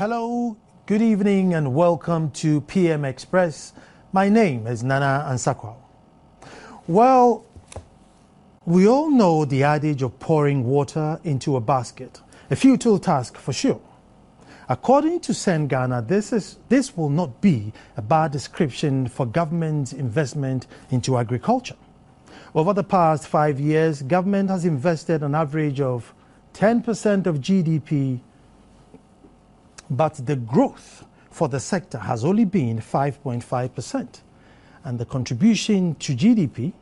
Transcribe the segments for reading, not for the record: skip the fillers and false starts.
Hello, good evening and welcome to PM Express. My name is Nana Ansakwa. Well, we all know the adage of pouring water into a basket, a futile task for sure. According to Send Ghana, this will not be a bad description for government investment into agriculture. Over the past 5 years, government has invested an average of 10% of GDP, but the growth for the sector has only been 5.5%, and the contribution to GDP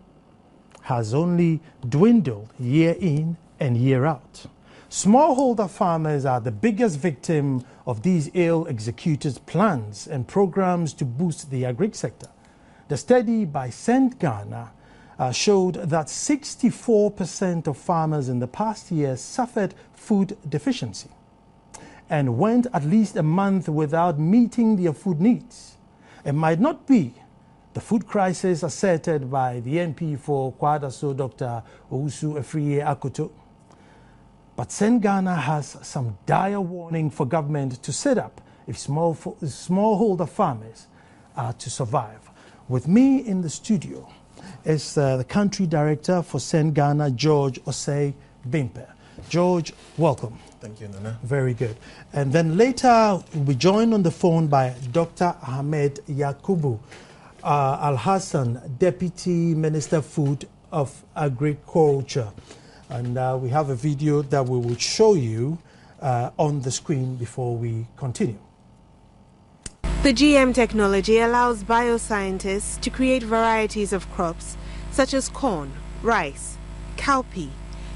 has only dwindled year in and year out. Smallholder farmers are the biggest victim of these ill-executed plans and programs to boost the agri sector. The study by Send Ghana showed that 64% of farmers in the past year suffered food deficiency and went at least a month without meeting their food needs. It might not be the food crisis asserted by the MP for Kwadaso, Dr. Owusu Afriye Akoto, but Send Ghana has some dire warning for government to set up if smallholder farmers are to survive. With me in the studio is the country director for Send Ghana, George Osei Bimpeh. George, welcome. Thank you, Nana. Very good. And then later we'll be joined on the phone by Dr. Ahmed Yakubu Al-Hassan, Deputy Minister Food of Agriculture. And we have a video that we will show you on the screen before we continue. The GM technology allows bioscientists to create varieties of crops such as corn, rice, cowpea,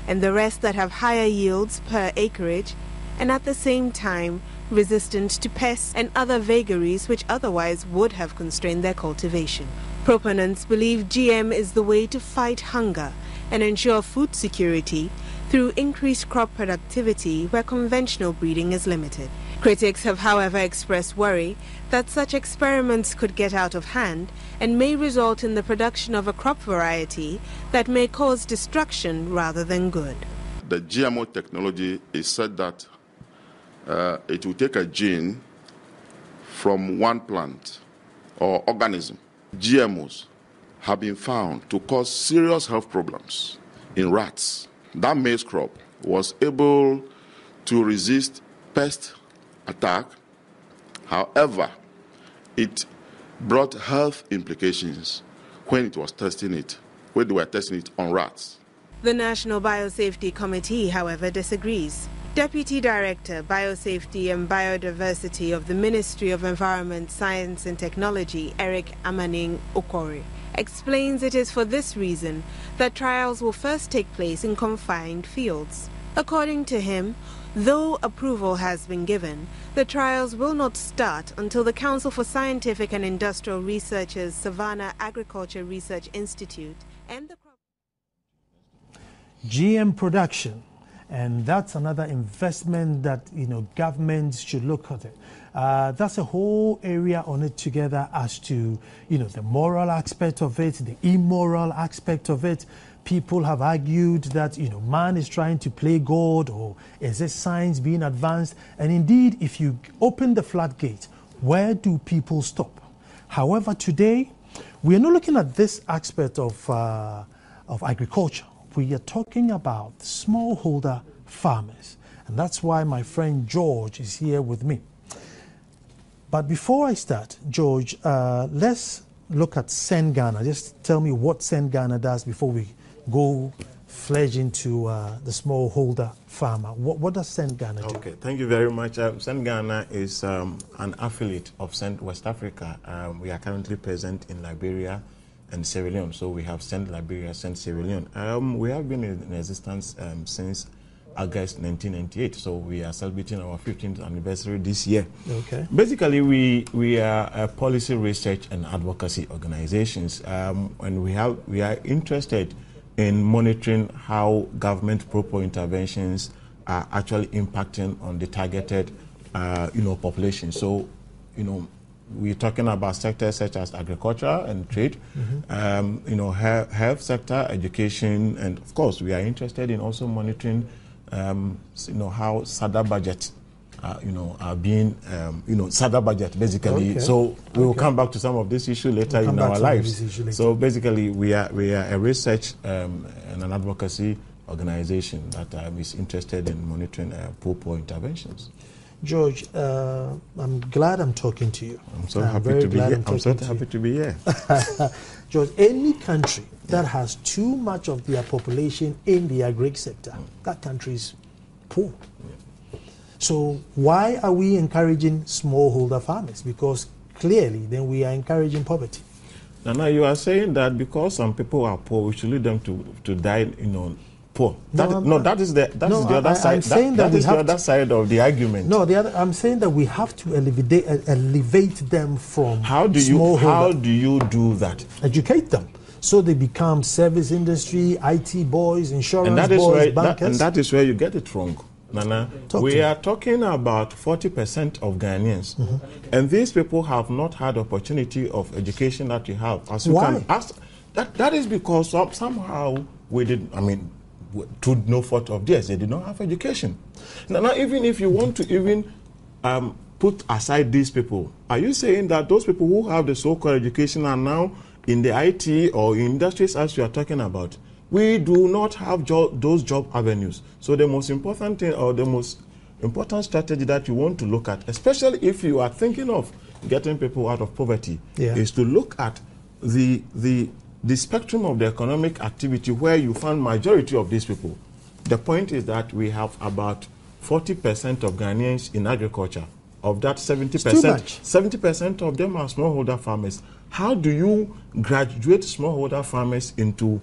and the rest that have higher yields per acreage and at the same time resistant to pests and other vagaries which otherwise would have constrained their cultivation. Proponents believe GM is the way to fight hunger and ensure food security through increased crop productivity where conventional breeding is limited. Critics have, however, expressed worry that such experiments could get out of hand and may result in the production of a crop variety that may cause destruction rather than good. The GMO technology is said that it will take a gene from one plant or organism. GMOs have been found to cause serious health problems in rats. That maize crop was able to resist pest attack. However, it brought health implications when they were testing it on rats. The National Biosafety Committee, however, disagrees. Deputy Director, Biosafety and Biodiversity of the Ministry of Environment, Science and Technology, Eric Amaning Okori, explains it is for this reason that trials will first take place in confined fields. According to him, though approval has been given, the trials will not start until the Council for Scientific and Industrial Research's Savannah Agriculture Research Institute and the GM production, and that's another investment that governments should look at it. That's a whole area on it together as to the moral aspect of it, the immoral aspect of it. People have argued that man is trying to play God, or is this science being advanced? And indeed, if you open the floodgate, where do people stop? However, today we are not looking at this aspect of agriculture. We are talking about smallholder farmers, and that's why my friend George is here with me. But before I start, George, let's look at Send Ghana. Just tell me what Send Ghana does before we go fledge into the smallholder farmer. What does Send Ghana do? Okay, thank you very much. Send Ghana is an affiliate of Send West Africa. We are currently present in Liberia and Sierra Leone. So we have Send Liberia, Send Sierra Leone. We have been in existence since August 1998. So we are celebrating our 15th anniversary this year. Okay. Basically, we are a policy research and advocacy organizations, and we are interested in monitoring how government proper interventions are actually impacting on the targeted, population. So, we're talking about sectors such as agriculture and trade, health sector, education, and of course, we are interested in also monitoring, how SADA budgets are being, sadder budget basically. Okay. So we will come back to some of this issue later in our lives. So basically, we are a research and an advocacy organization that is interested in monitoring poor interventions. George, I'm glad I'm talking to you. I'm so happy to be here. I'm so happy to be here. George, any country that has too much of their population in the agri sector, that country is poor. So why are we encouraging smallholder farmers? Because clearly then we are encouraging poverty. Now you are saying that because some people are poor, we should lead them to die, poor. That is the other side. That is the other side of the argument. No, I'm saying that we have to elevate them from smallholder. How do you do that? Educate them. So they become service industry, IT boys, insurance boys, bankers. And that is where you get it wrong. Nana, we are talking about 40% of Ghanaians, and these people have not had opportunity of education that you have. As you can ask, that is because somehow we did. I mean, through no fault of theirs, they did not have education. Now, even if you want to put aside these people, are you saying that those people who have the so-called education are now in the IT or industries as you are talking about? We do not have those job avenues. So the most important thing, or the most important strategy that you want to look at, especially if you are thinking of getting people out of poverty, is to look at the spectrum of the economic activity where you find majority of these people. The point is that we have about 40% of Ghanaians in agriculture. Of that 70% of them are smallholder farmers. How do you graduate smallholder farmers into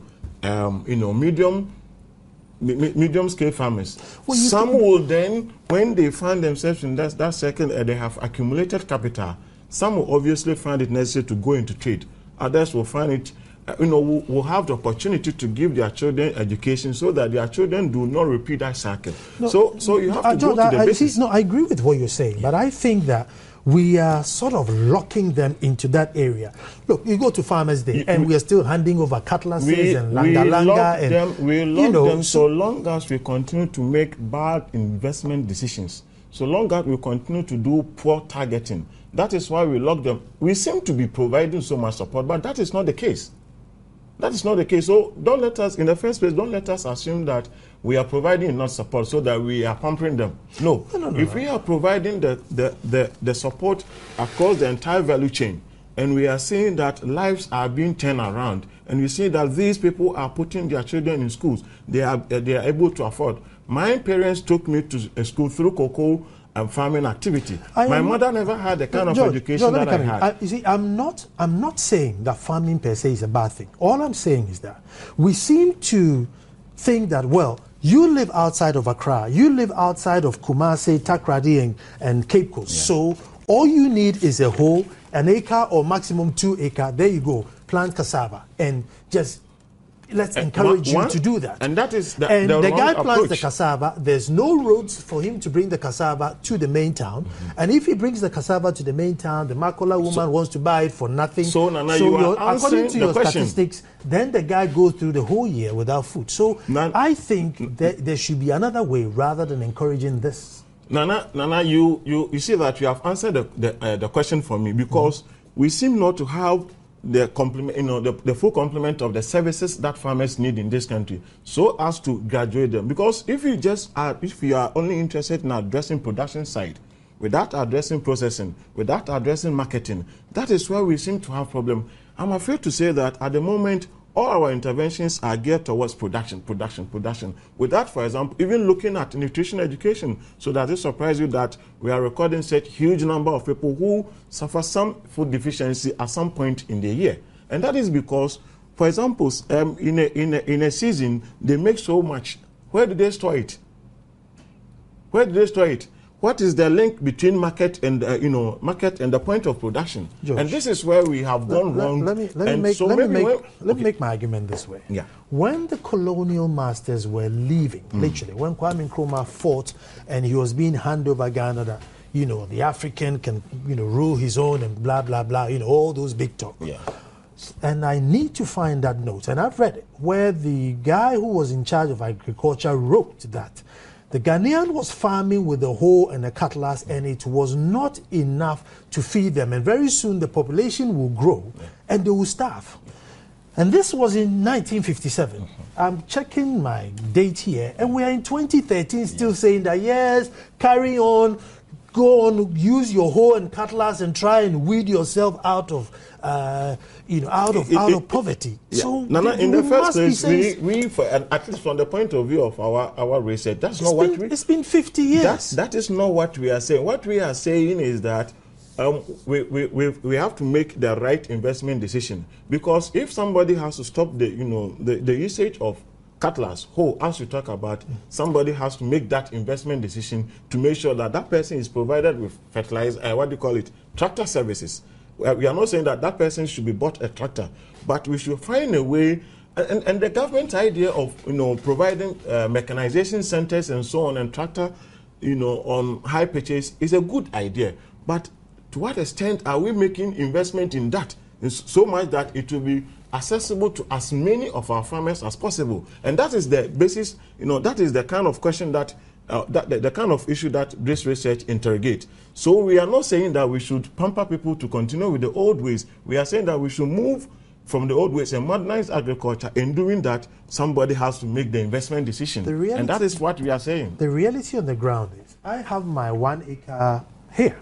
medium scale farmers? Some will then, when they find themselves in that second, they have accumulated capital. Some will obviously find it necessary to go into trade. Others will find it, will have the opportunity to give their children education so that their children do not repeat that cycle. No, so you have to go to the basis. I agree with what you're saying, but I think that we are sort of locking them into that area. Look, you go to Farmers' Day, and we are still handing over cutlasses and langa-langa. We lock them so long as we continue to make bad investment decisions. So long as we continue to do poor targeting. That is why we lock them. We seem to be providing so much support, but that is not the case. That is not the case. So don't let us, in the first place, don't let us assume that we are providing enough support so that we are pampering them. No. If we are providing the support across the entire value chain, and we are seeing that lives are being turned around, and we see that these people are putting their children in schools, they are able to afford. My parents took me to a school through cocoa and farming activity. My mother never had the kind of education that I had. You see, I'm not saying that farming per se is a bad thing. All I'm saying is that we seem to think that, well, you live outside of Accra, you live outside of Kumasi, Takoradi, and Cape Coast. So all you need is a hole, an acre or maximum 2 acres. There you go. Plant cassava and just let's encourage you to do that. And that is the guy plants approach. the cassava. There's no roads for him to bring the cassava to the main town. And if he brings the cassava to the main town, the Makola woman wants to buy it for nothing. So Nana, you are according to your question. statistics, then the guy goes through the whole year without food. So I think that there should be another way rather than encouraging this. Nana, you see that you have answered the question for me, because we seem not to have the complement, the full complement of the services that farmers need in this country, so as to graduate them. Because if you are only interested in addressing production side, without addressing processing, without addressing marketing, that is where we seem to have problem. I'm afraid to say that at the moment, all our interventions are geared towards production. Without, for example, even looking at nutrition education, so that it surprises you that we are recording such huge number of people who suffer some food deficiency at some point in the year. And that is because, for example, in a season, they make so much. Where do they store it? What is the link between market and the point of production? George, and this is where we have gone wrong. Let me make my argument this way. Yeah. When the colonial masters were leaving, literally, when Kwame Nkrumah fought and he was being handed over Ghana, that the African can rule his own and blah blah blah, all those big talk. Yeah. And I need to find that note, and I've read it, where the guy who was in charge of agriculture wrote that The Ghanaian was farming with a hoe and a cutlass, and it was not enough to feed them. And very soon the population will grow and they will starve. And this was in 1957. I'm checking my date here, and we are in 2013 still saying that, yes, carry on, go on, use your hoe and cutlass and try and weed yourself out of, out of poverty. Yeah. So Nana, in the first place, at least from the point of view of our research, that's not what we... It's been 50 years. That is not what we are saying. What we are saying is that we have to make the right investment decision, because if somebody has to stop the usage of cutlass, hoe, as we talk about, somebody has to make that investment decision to make sure that that person is provided with fertilizer, tractor services. We are not saying that that person should be bought a tractor, but we should find a way. And the government's idea of providing mechanization centers and so on, and tractor on high purchase is a good idea, but to what extent are we making investment in that? So much that it will be accessible to as many of our farmers as possible. And that is the basis, that is the kind of question that, the kind of issue that this research interrogates. So we are not saying that we should pamper people to continue with the old ways. We are saying that we should move from the old ways and modernize agriculture. In doing that, somebody has to make the investment decision. And that is what we are saying. The reality on the ground is, I have my 1 acre here.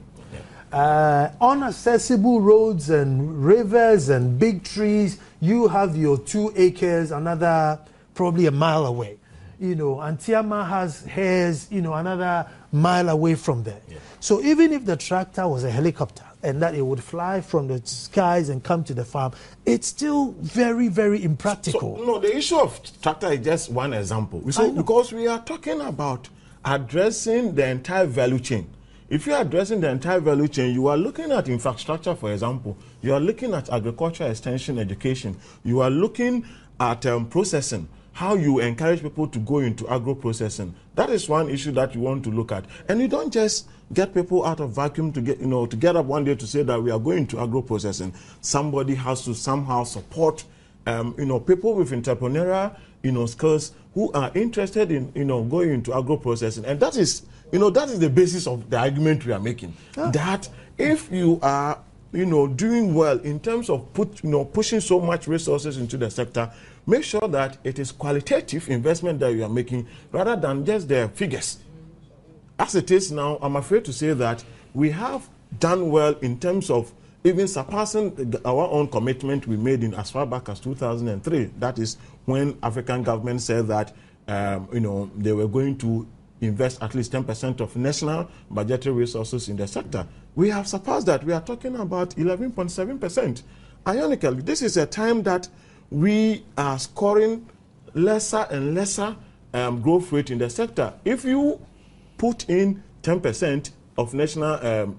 Unaccessible roads and rivers and big trees. You have your 2 acres, another probably a mile away. Antiama has hairs, another mile away from there. Yeah. So even if the tractor was a helicopter and that it would fly from the skies and come to the farm, it's still very, very impractical. So, the issue of tractor is just one example. Because we are talking about addressing the entire value chain. If you are addressing the entire value chain, you are looking at infrastructure, for example. You are looking at agriculture extension education. You are looking at processing, how you encourage people to go into agro-processing. That is one issue that you want to look at. And you don't just get people out of vacuum to get up one day to say that we are going to agro-processing. Somebody has to somehow support people with entrepreneurial skills who are interested in going into agro-processing. And that is that is the basis of the argument we are making. That if you are doing well in terms of pushing so much resources into the sector, make sure that it is qualitative investment that you are making rather than just the figures. As it is now, I'm afraid to say that we have done well in terms of even surpassing our own commitment we made in as far back as 2003. That is when African government said that they were going to invest at least 10% of national budgetary resources in the sector. We have surpassed that. We are talking about 11.7%. Ironically, this is a time that we are scoring lesser and lesser growth rate in the sector. If you put in 10% of national,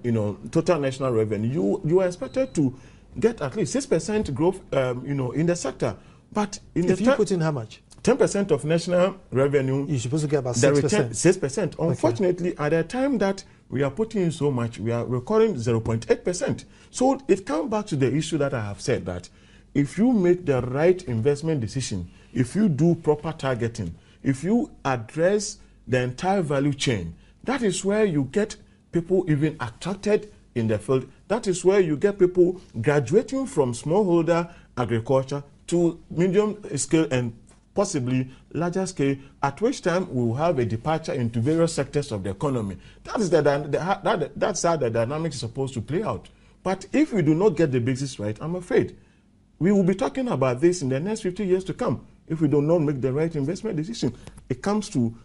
total national revenue, you are expected to get at least 6% growth, in the sector. But if you put in how much? 10% of national revenue, you're supposed to get about 6%. 6%. Unfortunately, at the time that we are putting in so much, we are recording 0.8%. So it comes back to the issue that I have said, that if you make the right investment decision, if you do proper targeting, if you address the entire value chain, that is where you get people even attracted in the field. That is where you get people graduating from smallholder agriculture to medium scale and possibly larger scale, at which time we will have a departure into various sectors of the economy. That's how the dynamic is supposed to play out. But if we do not get the basics right, I'm afraid we will be talking about this in the next 50 years to come if we do not make the right investment decision. It comes to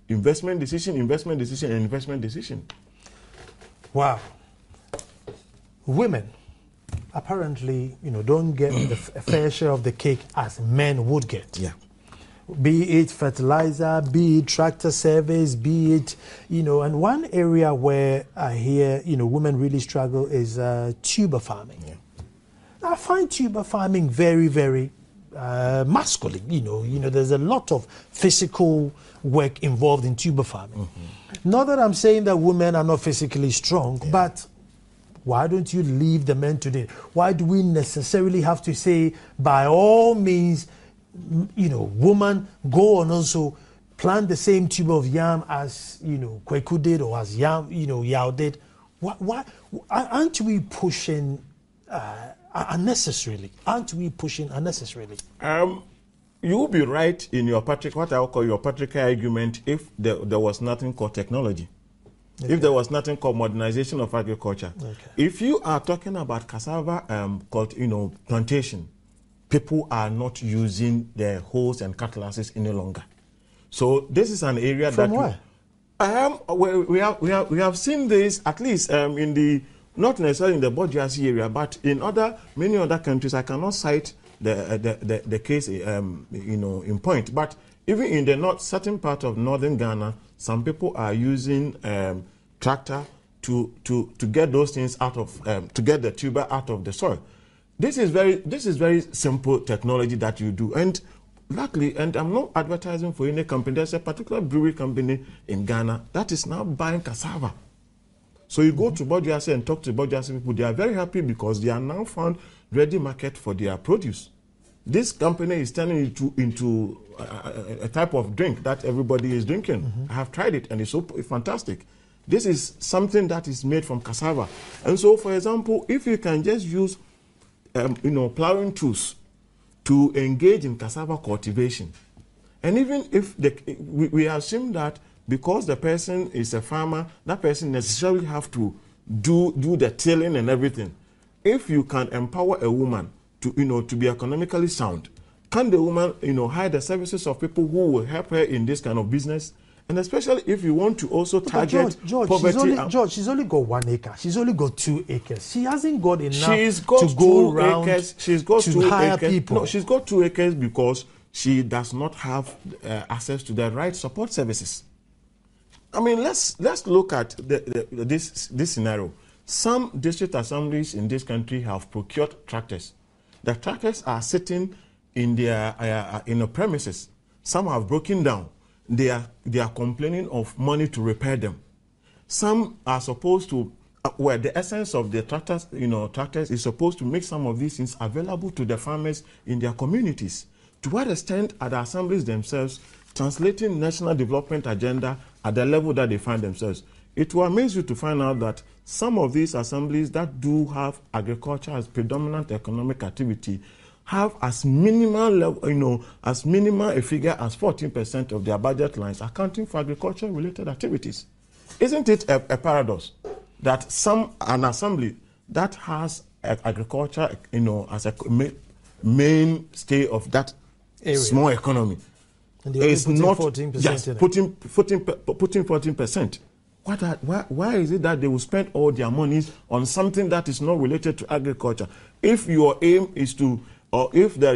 investment decision, and investment decision. Wow. Women apparently, don't get a fair share of the cake as men would get. Yeah. Be it fertilizer, be it tractor service, be it, and one area where I hear, women really struggle is tuber farming. Yeah. I find tuber farming very, very masculine. There's a lot of physical work involved in tuber farming. Mm-hmm. Not that I'm saying that women are not physically strong, but why don't you leave the men to it? Why do we necessarily have to say, by all means, woman, go on also plant the same tube of yam as, Kweku did or as Yao did. Why aren't we pushing unnecessarily? You will be right in your what I will call your patriarchal argument if there was nothing called technology. Okay. If there was nothing called modernization of agriculture. Okay. If you are talking about cassava plantation, people are not using their hoes and cutlasses any longer. So this is an area From where? We have seen this at least in the, not necessarily in the Bourgeoisie area, but in many other countries. I cannot cite the case in point, but even in the certain part of northern Ghana, some people are using tractor to get those things out of to get the tuber out of the soil. This is very simple technology that you do, and luckily, and I'm not advertising for any company. There's a particular brewery company in Ghana that is now buying cassava. So you go to Bourgeoisie and talk to Bourgeoisie people. They are very happy because they are now found ready market for their produce. This company is turning into a type of drink that everybody is drinking. I have tried it and it's so fantastic. This is something that is made from cassava. And so, for example, if you can just use plowing tools to engage in cassava cultivation, and even if we assume that because the person is a farmer, that person necessarily have to do the tilling and everything. If you can empower a woman to be economically sound, can the woman hire the services of people who will help her in this kind of business? And especially if you want to also target poverty. George, she's only got 1 acre. She's only got 2 acres. She hasn't got enough she's got to go around acres. She's got to 2 hire acres. people. No, she's got 2 acres because she does not have access to the right support services. I mean, let's look at this scenario. Some district assemblies in this country have procured tractors. The tractors are sitting in their premises. Some have broken down. They are complaining of money to repair them. Some are supposed to, the essence of the tractors is supposed to make some of these things available to the farmers in their communities. To what extent are the assemblies themselves translating national development agenda at the level that they find themselves? It will amaze you to find out that some of these assemblies that do have agriculture as predominant economic activity have as minimal level, as minimal a figure as 14% of their budget lines accounting for agriculture-related activities. Isn't it a paradox that an assembly that has agriculture, as a mainstay of that area, small economy, is not 14% putting 14%? Why is it that they will spend all their monies on something that is not related to agriculture? If your aim is to, or if there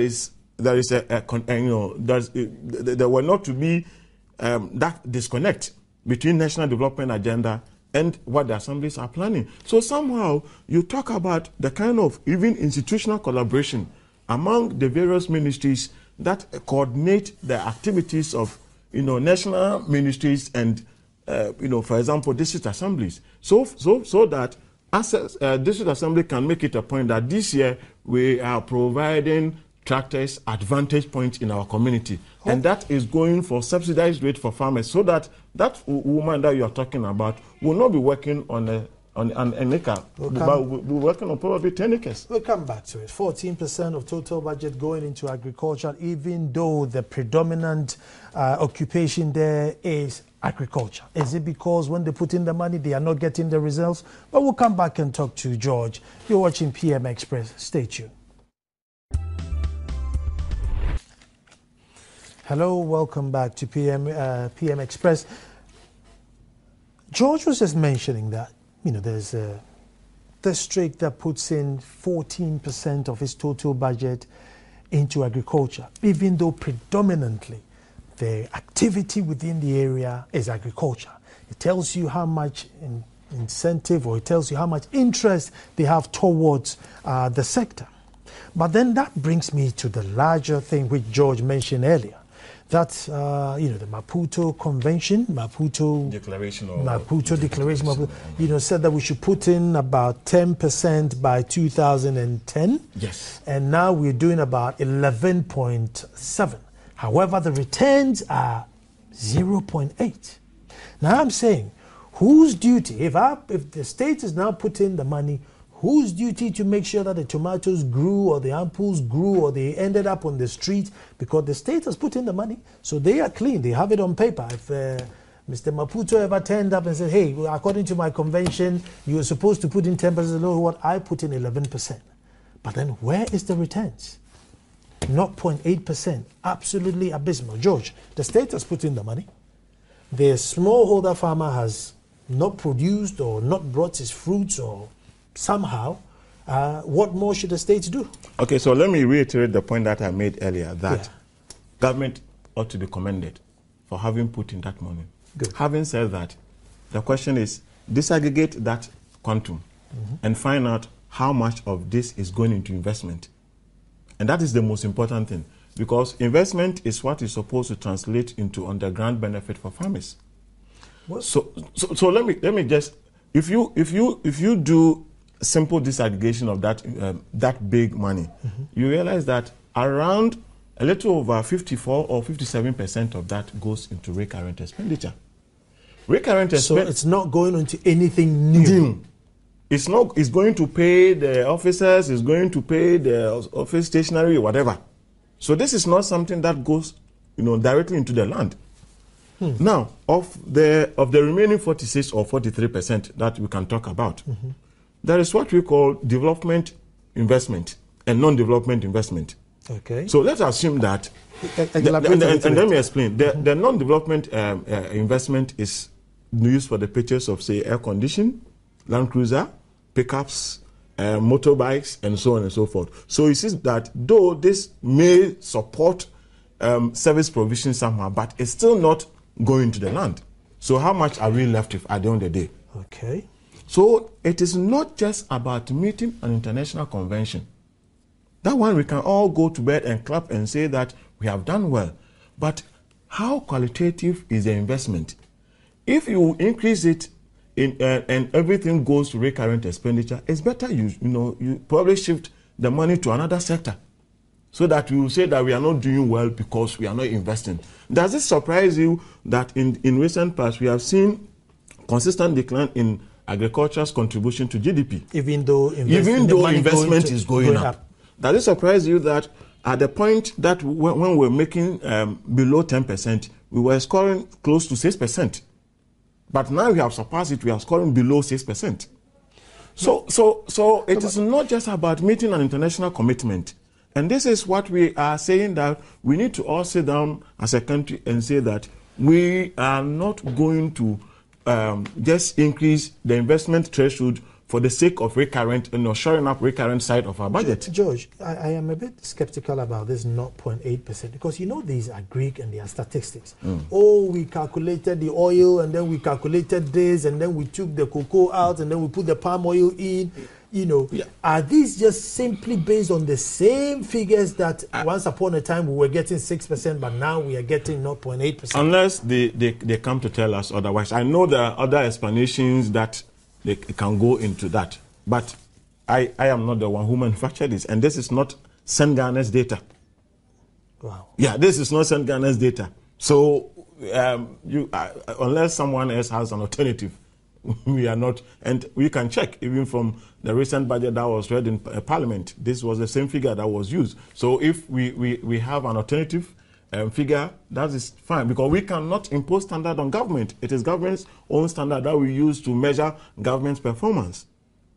were not to be that disconnect between national development agenda and what the assemblies are planning. So somehow you talk about the kind of even institutional collaboration among the various ministries that coordinate the activities of national ministries and for example district assemblies, so that district assembly can make it a point that this year we are providing tractors at vantage points in our community, and that is going for subsidized rate for farmers, so that woman that you are talking about will not be working on an acre, but we'll be working on probably 10 acres. We'll come back to it. 14% of total budget going into agriculture, even though the predominant occupation there is agriculture. Is it because when they put in the money, they are not getting the results? But we'll come back and talk to George. You're watching PM Express. Stay tuned. Hello, welcome back to PM Express. George was just mentioning that, there's a district that puts in 14% of its total budget into agriculture, even though predominantly the activity within the area is agriculture. It tells you how much incentive, or it tells you how much interest they have towards the sector. But then that brings me to the larger thing which George mentioned earlier. That's the Maputo Convention, Maputo Declaration, said that we should put in about 10% by 2010. Yes. And now we're doing about 11.7. However, the returns are 0.8. Now I'm saying, whose duty, if the state is now putting the money, whose duty to make sure that the tomatoes grew or the apples grew or they ended up on the street? Because the state has put in the money, so they are clean. They have it on paper. If Mr. Maputo ever turned up and said, hey, according to my convention, you were supposed to put in 10%, know what, I put in 11%. But then where is the returns? 0.8%, absolutely abysmal. George, the state has put in the money. The smallholder farmer has not produced or not brought his fruits or somehow. What more should the state do? Okay, so let me reiterate the point that I made earlier, that government ought to be commended for having put in that money. Good. Having said that, the question is, disaggregate that quantum and find out how much of this is going into investment. And that is the most important thing, because investment is what is supposed to translate into underground benefit for farmers. So let me just, if you do simple disaggregation of that big money, you realize that around a little over 54 or 57% of that goes into recurrent expenditure. So it's not going into anything new. It's not. It's going to pay the officers. It's going to pay the office stationery, whatever. So this is not something that goes, directly into the land. Now, of the remaining 46 or 43% that we can talk about, there is what we call development investment and non-development investment. Okay. So let's assume that, and let me explain. The non-development investment is used for the purchase of, say, air conditioning, Land Cruiser, pickups, motorbikes, and so on and so forth. So you see that though this may support service provision somehow, but it's still not going to the land. So how much are we left with at the end of the day? Okay. So it is not just about meeting an international convention. That one we can all go to bed and clap and say that we have done well. But how qualitative is the investment? If you increase it and everything goes to recurrent expenditure, it's better you probably shift the money to another sector, so that we will say that we are not doing well because we are not investing. Does it surprise you that in recent past we have seen consistent decline in agriculture's contribution to GDP? Even though investment is going up. Does it surprise you that at the point that when we're making below 10%, we were scoring close to 6%. But now we have surpassed it, we are scoring below 6%. So it is not just about meeting an international commitment. And this is what we are saying, that we need to all sit down as a country and say that we are not going to just increase the investment threshold for the sake of recurrent, shoring up recurrent side of our budget. George, I am a bit skeptical about this 0.8%, because these are Greek and they are statistics. Oh, we calculated the oil and then we calculated this and then we took the cocoa out and then we put the palm oil in. Are these just simply based on the same figures that once upon a time we were getting 6%, but now we are getting 0.8%? Unless they come to tell us otherwise. I know there are other explanations that they can go into that. But I am not the one who manufactured this. And this is not Ghana's data. Wow. Yeah, this is not Ghana's data. So unless someone else has an alternative, we are not. And we can check, even from the recent budget that was read in Parliament, this was the same figure that was used. So if we have an alternative figure, that is fine, because we cannot impose standard on government. It is government's own standard that we use to measure government's performance.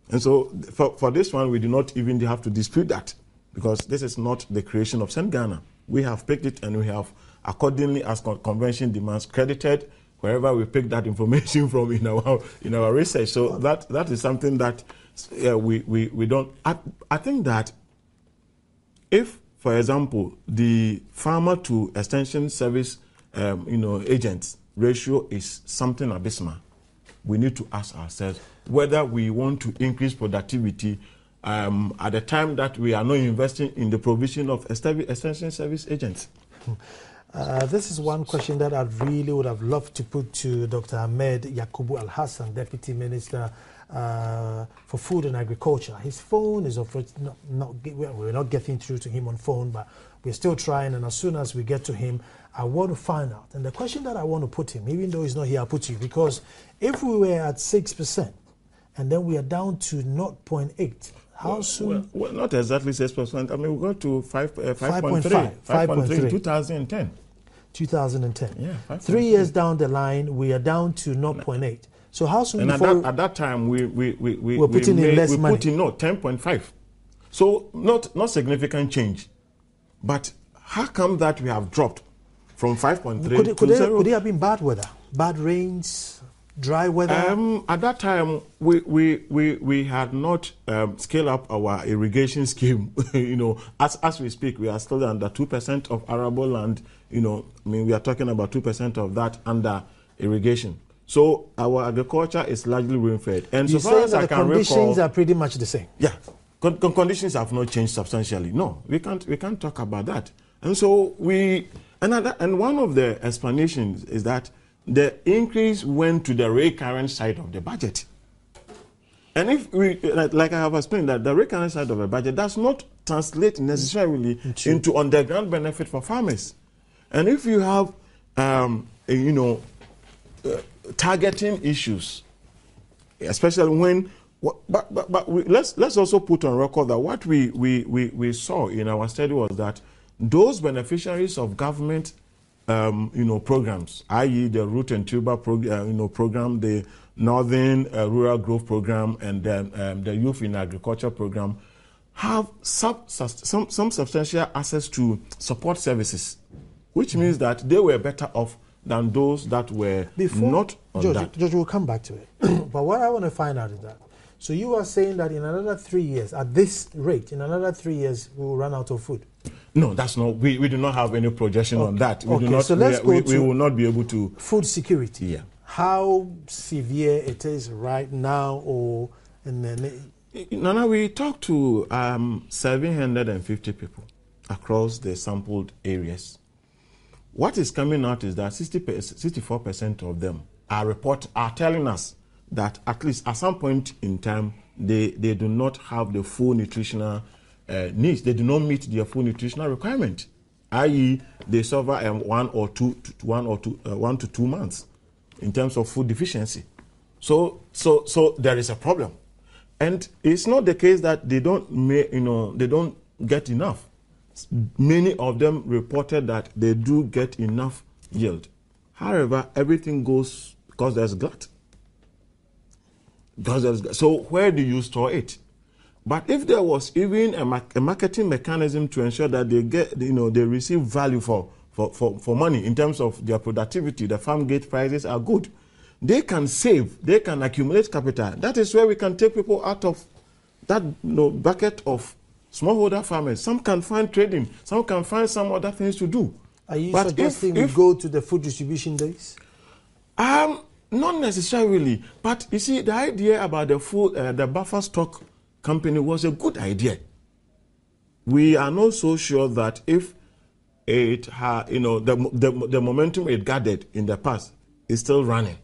And so for this one, we do not even have to dispute that, because this is not the creation of St. Ghana. We have picked it and we have accordingly, as convention demands, credited wherever we pick that information from in our research. So that is something that we don't. I think that if, for example, the farmer to extension service, agents ratio is something abysmal, we need to ask ourselves whether we want to increase productivity at the time that we are not investing in the provision of extension service agents. This is one question that I really would have loved to put to Dr. Ahmed Yakubu Al-Hassan, Deputy Minister for food and agriculture. His phone is we're not getting through to him on phone, but we're still trying, and as soon as we get to him, I want to find out. And the question that I want to put him, even though he's not here, I'll put you, because if we were at 6% and then we are down to 0.8, how soon? Well, not exactly 6%. I mean, we got to 5.3 2010. 2010. Yeah, 3 years down the line, we are down to 0.8. So how soon? And at that time, we putting in less money. Put in 10.5. So not significant change. But how come that we have dropped from 5.3 to 0? Could it have been bad weather, bad rains, dry weather? At that time, we had not scaled up our irrigation scheme. As we speak, we are still under 2% of arable land. We are talking about 2% of that under irrigation. So our agriculture is largely rain-fed. And so far as I can recall, the conditions are pretty much the same. Yeah, conditions have not changed substantially. No, we can't talk about that. And so and one of the explanations is that the increase went to the recurrent side of the budget. And if we, like I have explained, that the recurrent side of the budget does not translate necessarily into on-the-ground benefit for farmers. And if you have, targeting issues, especially when, let's also put on record that what we saw in our study was that those beneficiaries of government, programs, i.e., the Root and Tuber program, the Northern Rural Growth Program, and the Youth in Agriculture Program, have some substantial access to support services, which means that they were better off than those that were not on that. George, we'll come back to it. But what I want to find out is that, so you are saying that in another 3 years, at this rate, in another 3 years, we will run out of food? No, that's not. We do not have any projection on that. So let's go to we will not be able to. Food security. Yeah. How severe it is right now, or in the... Nana, we talked to 750 people across the sampled areas. What is coming out is that 64% of them are telling us that at least at some point in time they do not have the full nutritional needs. They do not meet their full nutritional requirement, i.e., they suffer 1 to 2 months in terms of food deficiency. So there is a problem, and it's not the case that they don't get enough. Many of them reported that they do get enough yield. However, everything goes because there's glut. So where do you store it? But if there was even a marketing mechanism to ensure that they get, they receive value for money in terms of their productivity, the farm gate prices are good. They can save, they can accumulate capital. That is where we can take people out of that bucket of smallholder farmers. Some can find trading. Some can find some other things to do. Are you suggesting we go to the food distribution days? Not necessarily. But you see, the idea about the buffer stock company was a good idea. We are not so sure that if it had, the momentum it gathered in the past is still running,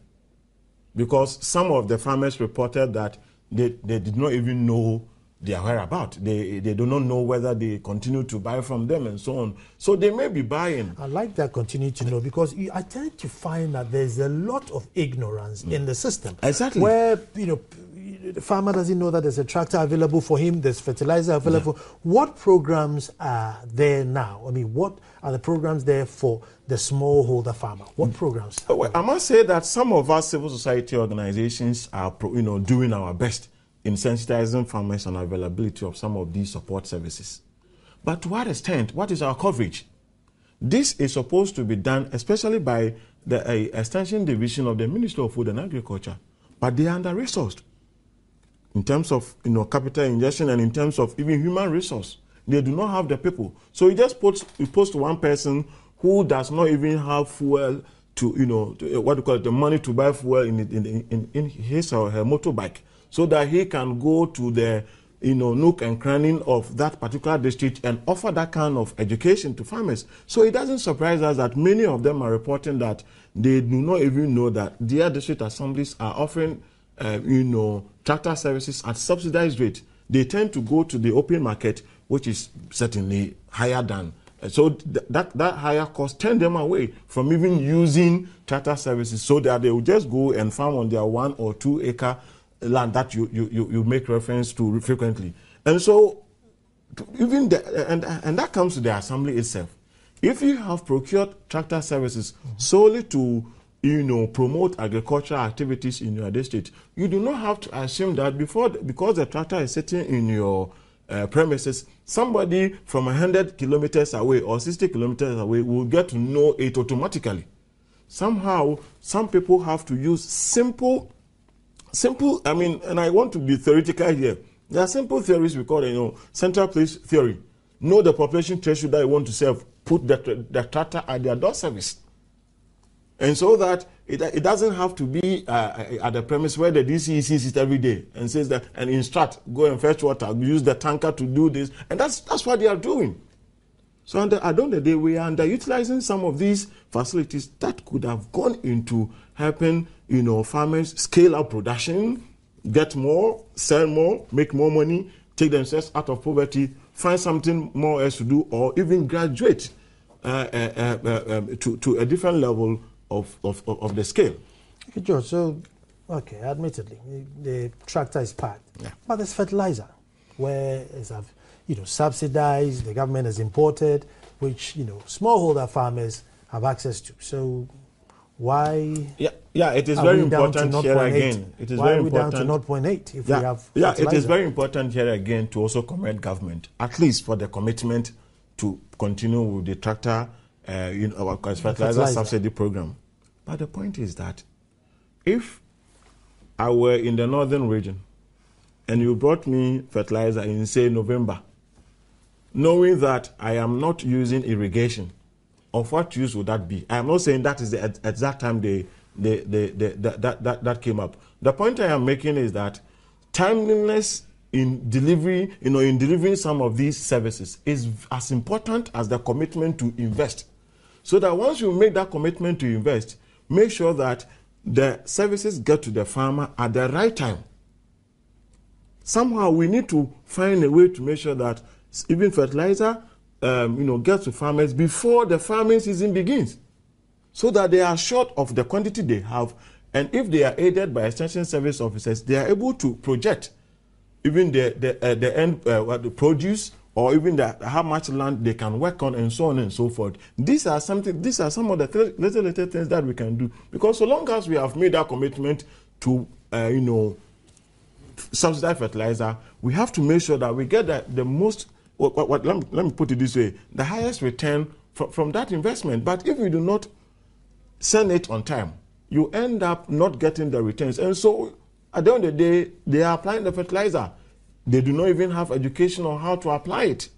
because some of the farmers reported that they did not even know their whereabouts. They do not know whether they continue to buy from them and so on. So they may be buying. I like that continue to know, because I tend to find that there's a lot of ignorance in the system. Exactly. Where, the farmer doesn't know that there's a tractor available for him, there's fertilizer available. Yeah. What programs are there now? I mean, what are the programs there for the smallholder farmer? What programs? Well, I must say that some of our civil society organizations are, doing our best in sensitizing farmers on availability of some of these support services. But to what extent? What is our coverage? This is supposed to be done especially by the Extension Division of the Ministry of Food and Agriculture, but they are under-resourced in terms of capital injection and in terms of even human resource. They do not have the people. So you just post one person who does not even have fuel to, the money to buy fuel in his or her motorbike, so that he can go to the nook and cranny of that particular district and offer that kind of education to farmers. So it doesn't surprise us that many of them are reporting that they do not even know that their district assemblies are offering tractor services at subsidized rate, they tend to go to the open market, which is certainly higher than. So that higher cost turn them away from even using tractor services, so that they will just go and farm on their 1 or 2 acre land that you make reference to frequently. And so even and that comes to the assembly itself. If you have procured tractor services solely to promote agricultural activities in your district, you do not have to assume that because the tractor is sitting in your premises, somebody from 100 kilometers away or 60 kilometers away will get to know it automatically. Somehow, some people have to use simple, and I want to be theoretical here. There are simple theories we call, central place theory. Know the population threshold that you want to serve, put the tractor at their door service. And so that it doesn't have to be at the premise where the DC sees it every day and says that, and instruct, go and fetch water, use the tanker to do this. And that's what they are doing. So at the end of the day, we are underutilizing some of these facilities that could have gone into helping, farmers scale up production, get more, sell more, make more money, take themselves out of poverty, find something more else to do, or even graduate to a different level of the scale. Okay, George, so, admittedly, the tractor is packed, but there's fertilizer, where it's subsidized, the government has imported, which, smallholder farmers have access to. So why? Yeah, it is very important here again. It is why very are we important. down to 0.8 if we have fertilizer? Yeah, it is very important here again to also commend government, at least for the commitment to continue with the tractor, fertilizer subsidy program. But the point is that if I were in the northern region and you brought me fertilizer in, say, November, knowing that I am not using irrigation, of what use would that be? I am not saying that is the exact time that came up. The point I am making is that timeliness in delivery, in delivering some of these services is as important as the commitment to invest. So that once you make that commitment to invest, make sure that the services get to the farmer at the right time. Somehow we need to find a way to make sure that even fertilizer, gets to farmers before the farming season begins, so that they are short of the quantity they have, and if they are aided by extension service officers, they are able to project even the end the produce, or even how much land they can work on, and so on and so forth. These are some of the little things that we can do, because so long as we have made that commitment to subsidize fertilizer, we have to make sure that we get the most. Let me put it this way: the highest return from that investment. But if we do not send it on time, you end up not getting the returns. And so at the end of the day, they are applying the fertilizer. They do not even have education on how to apply it.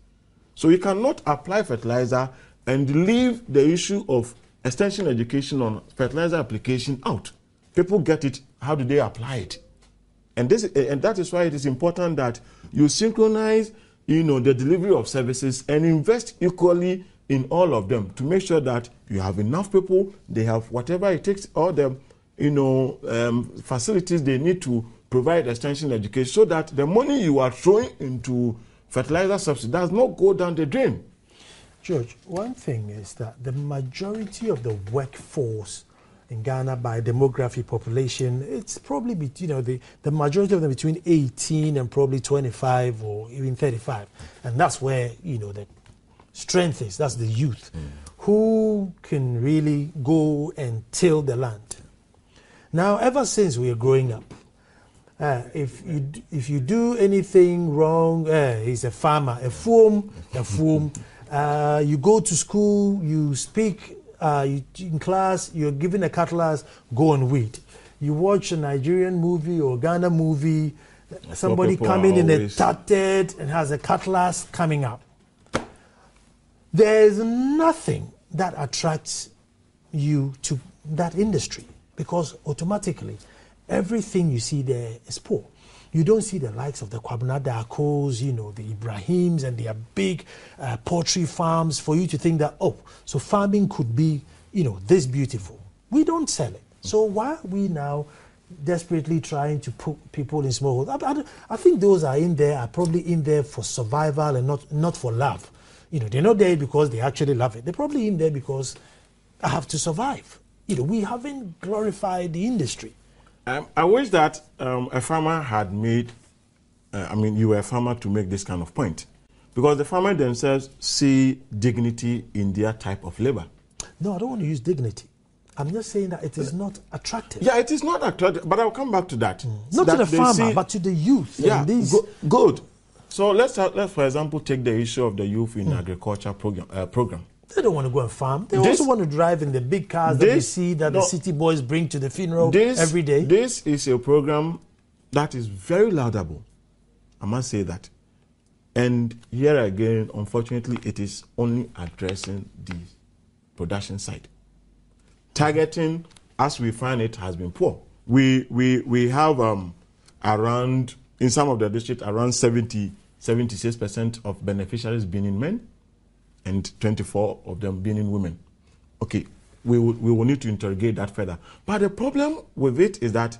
So you cannot apply fertilizer and leave the issue of extension education on fertilizer application out. People get it. How do they apply it? And that is why it is important that you synchronize, the delivery of services and invest equally in all of them to make sure that you have enough people, they have whatever it takes, all the facilities they need to provide extension education, so that the money you are throwing into fertilizer subsidy does not go down the drain. George, one thing is that the majority of the workforce in Ghana by demography population, it's probably the majority of them between 18 and probably 25 or even 35, and that's where the strength is. That's the youth who can really go and till the land. Now, ever since we are growing up, if you do anything wrong, he's a farmer, a foom. You go to school, you speak. In class, you're given a cutlass, go and weed. You watch a Nigerian movie or Ghana movie, somebody coming in a tattered and has a cutlass coming up. There is nothing that attracts you to that industry, because automatically everything you see there is poor. You don't see the likes of the Kwabena Darkos, the Ibrahims and their big poultry farms for you to think that, so farming could be, this beautiful. We don't sell it. So why are we now desperately trying to put people in smallholds. I think those are probably in there for survival and not for love. They're not there because they actually love it. They're probably in there because I have to survive. We haven't glorified the industry. I wish that a farmer had made, you were a farmer to make this kind of point. Because the farmers themselves see dignity in their type of labor. No, I don't want to use dignity. I'm just saying that it is not attractive. Yeah, it is not attractive, but I'll come back to that. Not to the farmer, but to the youth. Yeah, good. So let's for example, take the issue of the youth in agriculture program. They don't want to go and farm. They also want to drive in the big cars that you see that the city boys bring to the funeral every day. This is a program that is very laudable. I must say that. And here again, unfortunately, it is only addressing the production side. Targeting, as we find it, has been poor. We have around, in some of the districts, around 76% of beneficiaries being in men and 24 of them being in women. Okay, we will need to interrogate that further. But the problem with it is that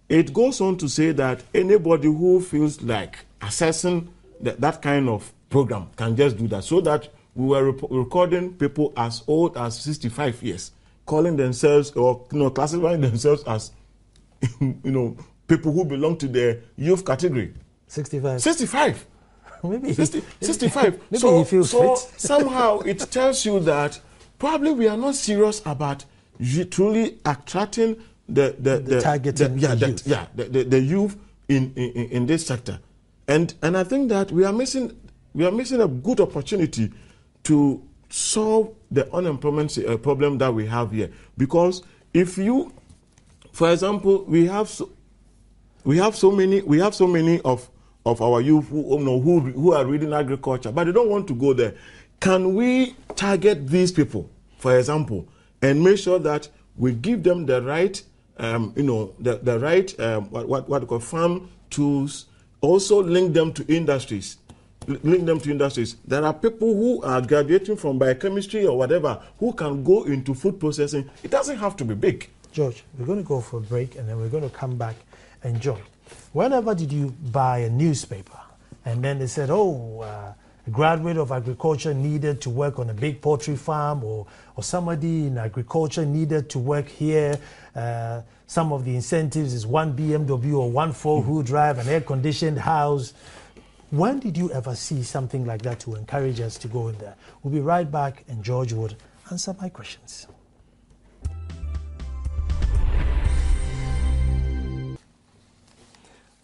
it goes on to say that anybody who feels like assessing that kind of program can just do that. So that we were recording people as old as 65 years, calling themselves or classifying themselves as people who belong to the youth category. 65. Maybe 65. Maybe he feels fit. Somehow it tells you that probably we are not serious about truly attracting the youth in this sector. And I think that we are missing a good opportunity to solve the unemployment problem that we have here. Because if you, for example, we have so many of our youth who are reading agriculture, but they don't want to go there. Can we target these people, for example, and make sure that we give them the right, the right farm tools? Also link them to industries. There are people who are graduating from biochemistry or whatever who can go into food processing. It doesn't have to be big. George, we're going to go for a break and then we're going to come back and join. Whenever did you buy a newspaper and then they said, a graduate of agriculture needed to work on a big poultry farm, or somebody in agriculture needed to work here. Some of the incentives is one BMW or one four-wheel drive, an air-conditioned house. When did you ever see something like that to encourage us to go in there? We'll be right back and George would answer my questions.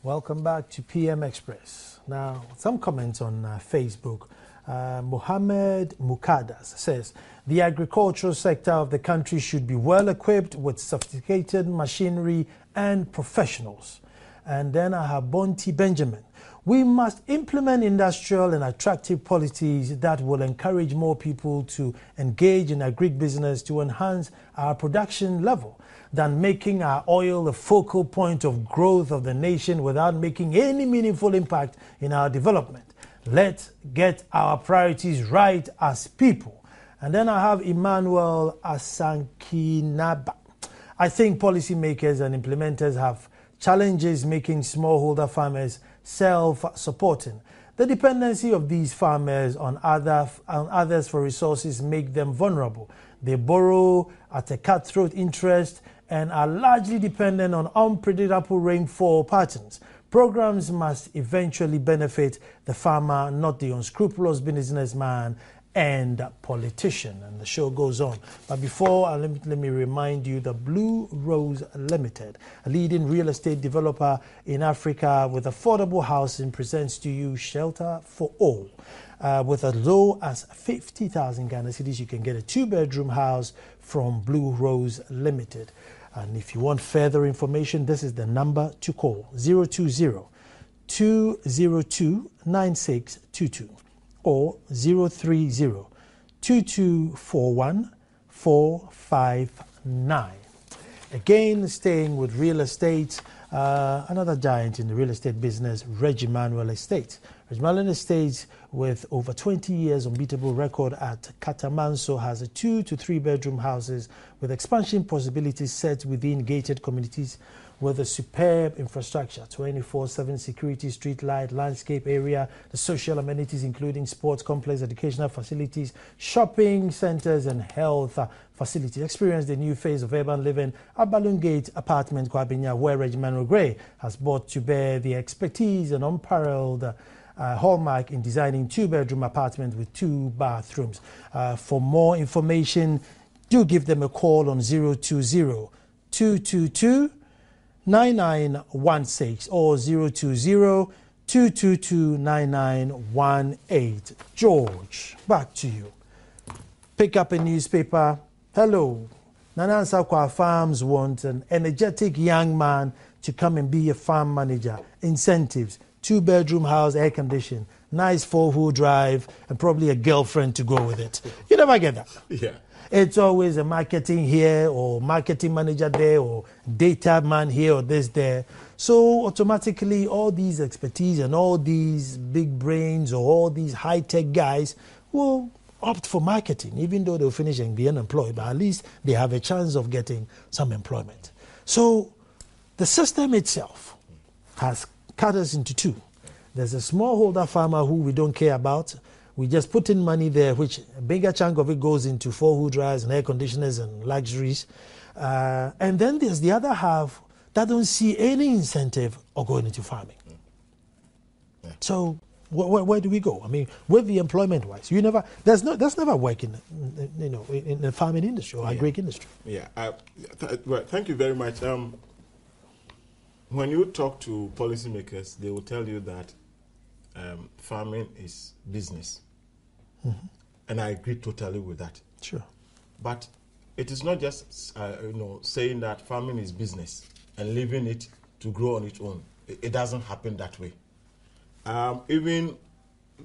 Welcome back to PM Express. Now, some comments on Facebook. Mohammed Mukadas says, the agricultural sector of the country should be well equipped with sophisticated machinery and professionals. And then I have Bonti Benjamin. We must implement industrial and attractive policies that will encourage more people to engage in agribusiness to enhance our production level than making our oil the focal point of growth of the nation without making any meaningful impact in our development. Let's get our priorities right as people. And then I have Emmanuel Asankinaba. I think policymakers and implementers have challenges making smallholder farmers self-supporting. The dependency of these farmers on others for resources make them vulnerable. They borrow at a cutthroat interest and are largely dependent on unpredictable rainfall patterns. Programs must eventually benefit the farmer, not the unscrupulous businessman and politician. And the show goes on. But before, let me remind you that Blue Rose Limited, a leading real estate developer in Africa with affordable housing, presents to you Shelter for All. With as low as 50,000 Ghana cedis, you can get a 2-bedroom house from Blue Rose Limited. And if you want further information, this is the number to call, 020-202-9622 or 030-2241-459. Again, staying with real estate, another giant in the real estate business, Reggie Manuel Estate. Rajmalin Estates, with over 20 years unbeatable record at Katamanso, has a 2 to 3 bedroom houses with expansion possibilities set within gated communities with a superb infrastructure, 24/7 security, street light, landscape area, the social amenities including sports complex, educational facilities, shopping centers and health facilities. Experience the new phase of urban living at Balloon Gate Apartment, Kwabinya, where Regiman Gray has brought to bear the expertise and unparalleled hallmark in designing 2-bedroom apartment with 2 bathrooms. For more information, do give them a call on 020-222-9916 or 020-222-9918. George, back to you. Pick up a newspaper. Hello. Nana Ansakwa Farms want an energetic young man to come and be a farm manager. Incentives, 2-bedroom house, air conditioned, nice 4-wheel drive, and probably a girlfriend to go with it. You never get that. Yeah. It's always a marketing here or marketing manager there or data man here or this there. So automatically all these expertise and all these big brains or all these high-tech guys will opt for marketing, even though they'll finish and be unemployed, but at least they have a chance of getting some employment. So the system itself has cut us into two. There's a smallholder farmer who we don't care about. We just put in money there, which a bigger chunk of it goes into 4-wheel drives and air conditioners and luxuries. And then there's the other half that don't see any incentive of going into farming. Yeah. So where do we go? I mean, with the employment-wise, there's never work in the farming industry or agri industry. Yeah. Well, thank you very much. When you talk to policymakers, they will tell you that farming is business. Mm-hmm. And I agree totally with that. Sure. But it is not just saying that farming is business and leaving it to grow on its own. It doesn't happen that way. Even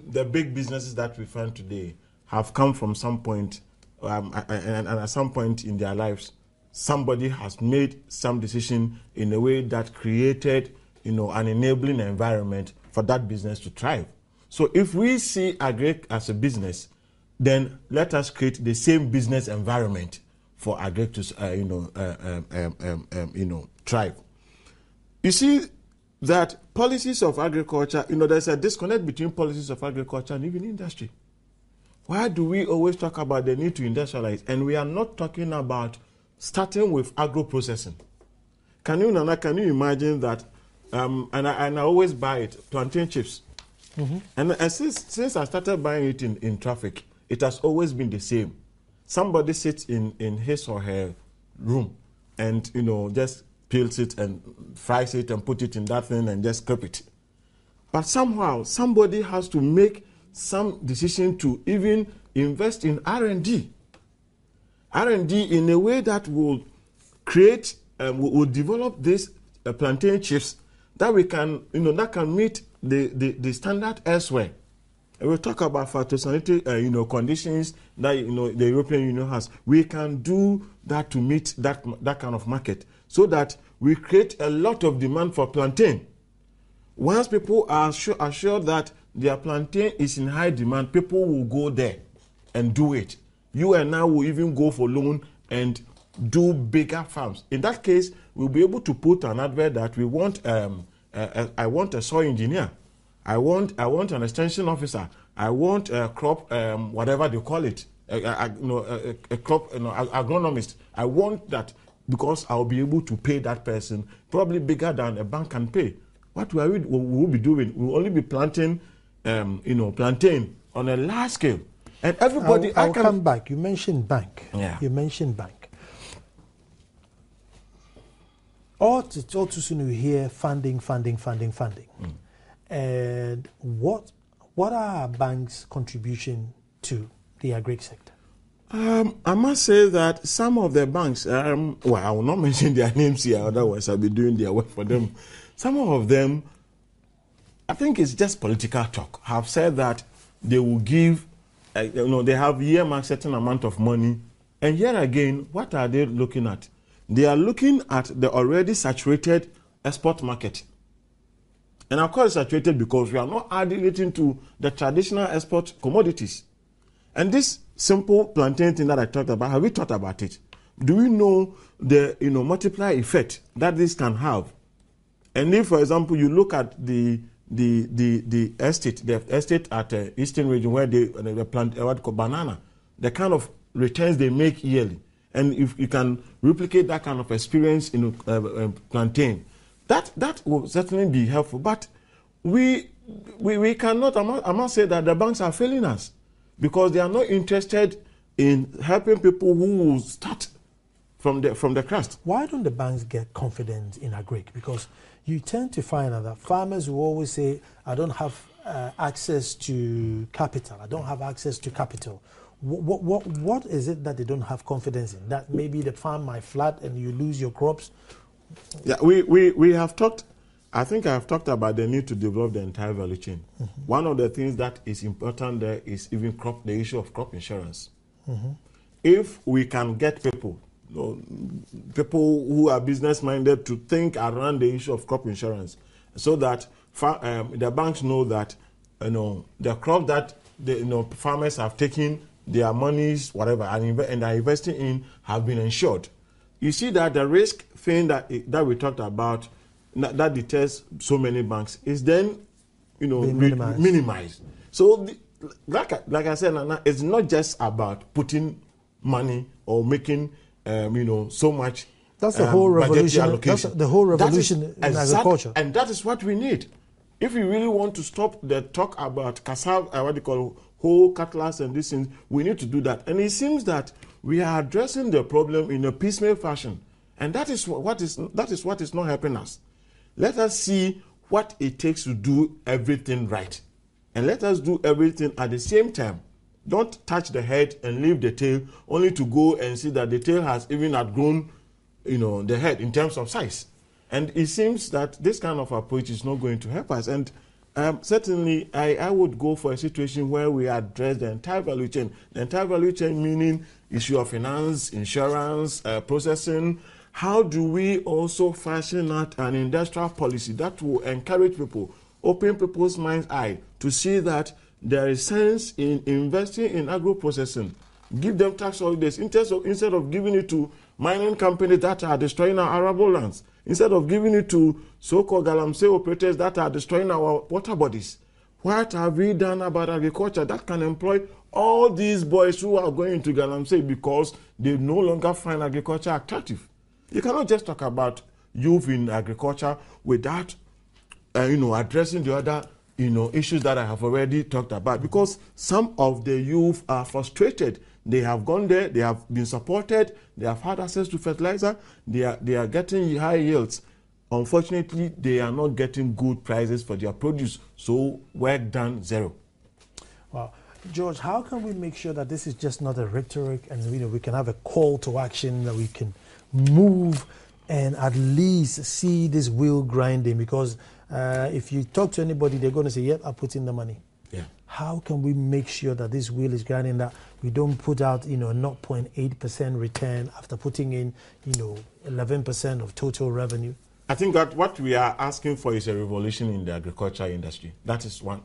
the big businesses that we find today have come from some point, and at some point in their lives, somebody has made some decision in a way that created, an enabling environment for that business to thrive. So if we see agri as a business, then let us create the same business environment for agri to, thrive. You see that policies of agriculture, there's a disconnect between policies of agriculture and even industry. Why do we always talk about the need to industrialize, and we are not talking about starting with agro-processing? Can you imagine that? And I always buy it, plantain chips. Mm-hmm. And since I started buying it in traffic, it has always been the same. Somebody sits in his or her room and, just peels it and fries it and put it in that thing and just scrape it. But somehow, somebody has to make some decision to even invest in R&D. R&D in a way that will create, will develop these plantain chips that we can, that can meet the standard elsewhere. And we'll talk about phytosanitary, conditions that, the European Union has. We can do that to meet that kind of market so that we create a lot of demand for plantain. Once people are assured that their plantain is in high demand, people will go there and do it. You and I will even go for loan and do bigger farms. In that case, we'll be able to put an advert that we want. I want a soil engineer. I want an extension officer. I want a crop, whatever they call it, a crop, agronomist. I want that because I'll be able to pay that person probably bigger than a bank can pay. What we will be doing? We'll only be planting, plantain on a large scale. And everybody, I'll come back. You mentioned bank. Yeah. You mentioned bank. All too soon we hear funding. Mm. And what are our banks' contribution to the agri sector? I must say that some of the banks, I will not mention their names here, otherwise I'll be doing their work for them. Some of them, I think it's just political talk, have said that they will give, they have earmarked certain amount of money. And here again, what are they looking at? They are looking at the already saturated export market. And our core is saturated because we are not adding it into the traditional export commodities. And this simple plantain thing that I talked about, have we thought about it? Do we know the multiplier effect that this can have? And if, for example, you look at the estate at Eastern region where they plant what called banana, the kind of returns they make yearly, and if you can replicate that kind of experience in plantain, that will certainly be helpful. But we cannot. I must say that the banks are failing us because they are not interested in helping people who will start from the crust. Why don't the banks get confidence in agric? Because you tend to find that farmers will always say, I don't have access to capital. I don't have access to capital. What is it that they don't have confidence in? That maybe the farm might flood and you lose your crops? Yeah, we have talked, I think I have talked about the need to develop the entire value chain. Mm-hmm. One of the things that is important there is even the issue of crop insurance. Mm-hmm. If we can get people who are business-minded to think around the issue of crop insurance so that the banks know that the crop that the farmers have taken their monies, whatever, and are investing in have been insured. You see that the risk thing that we talked about that deters so many banks is then minimized. So like I said, Nana, it's not just about putting money or making so much. That's the whole revolution. That's the whole revolution in agriculture, and that is what we need. If we really want to stop the talk about cassava, what they call whole cutlass and these things, we need to do that. And it seems that we are addressing the problem in a piecemeal fashion, and that is what is not helping us. Let us see what it takes to do everything right, and let us do everything at the same time. Don't touch the head and leave the tail, only to go and see that the tail has even outgrown, the head in terms of size. And it seems that this kind of approach is not going to help us. And certainly, I would go for a situation where we address the entire value chain. The entire value chain meaning issue of finance, insurance, processing. How do we also fashion out an industrial policy that will encourage people, open people's mind's eye to see that there is sense in investing in agro-processing. Give them tax holidays instead of giving it to mining companies that are destroying our arable lands, instead of giving it to so-called galamsey operators that are destroying our water bodies. What have we done about agriculture that can employ all these boys who are going into galamsey because they no longer find agriculture attractive? You cannot just talk about youth in agriculture without addressing the other issues that I have already talked about, because some of the youth are frustrated. They have gone there, they have been supported, they have had access to fertilizer, they are getting high yields. Unfortunately, they are not getting good prices for their produce, so work done, zero. Wow. George, how can we make sure that this is just not a rhetoric and we can have a call to action, that we can move and at least see this wheel grinding? Because if you talk to anybody, they're going to say, yep, I put in the money. Yeah. How can we make sure that this wheel is grinding, that we don't put out, 0.8% return after putting in, 11% of total revenue? I think that what we are asking for is a revolution in the agriculture industry. That is one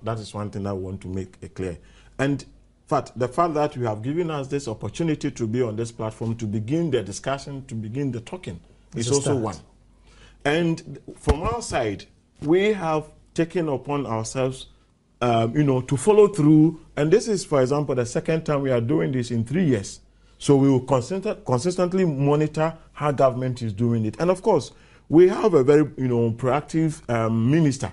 thing that we want to make clear. And the fact that you have given us this opportunity to be on this platform, to begin the discussion, to begin the talking, is also one. And from our side, we have taken upon ourselves, to follow through. And this is, for example, the second time we are doing this in 3 years. So we will consistently monitor how government is doing it. And of course, we have a very, proactive minister,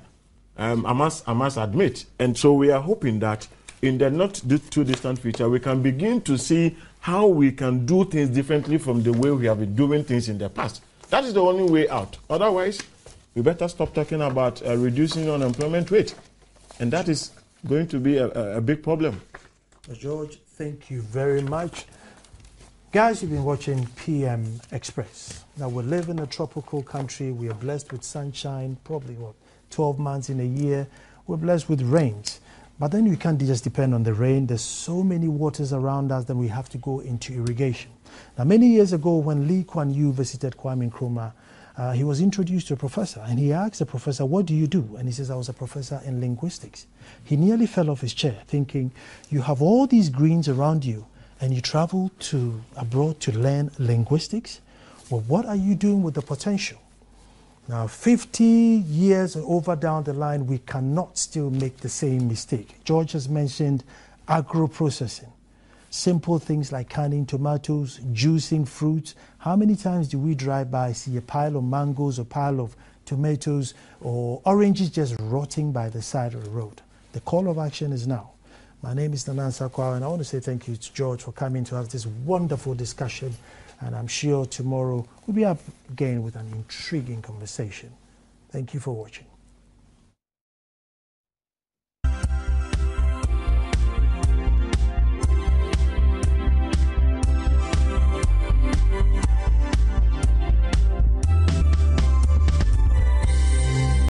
I must admit. And so we are hoping that in the not too distant future, we can begin to see how we can do things differently from the way we have been doing things in the past. That is the only way out. Otherwise, we better stop talking about reducing unemployment rate. And that is going to be a big problem. George, thank you very much. Guys, you've been watching PM Express. Now, we live in a tropical country. We are blessed with sunshine, probably, 12 months in a year. We're blessed with rains. But then we can't just depend on the rain. There's so many waters around us that we have to go into irrigation. Now, many years ago, when Lee Kuan Yew visited Kwame Nkrumah, he was introduced to a professor, and he asked the professor, "What do you do?" And he says, "I was a professor in linguistics." He nearly fell off his chair thinking, you have all these greens around you and you travel to abroad to learn linguistics? Well, what are you doing with the potential? Now, 50 years over down the line, we cannot still make the same mistake. George has mentioned agro-processing. Simple things like canning tomatoes, juicing fruits. How many times do we drive by, see a pile of mangoes, a pile of tomatoes, or oranges just rotting by the side of the road? The call of action is now. My name is Nana Ansakwa, and I want to say thank you to George for coming to have this wonderful discussion. And I'm sure tomorrow we'll be up again with an intriguing conversation. Thank you for watching.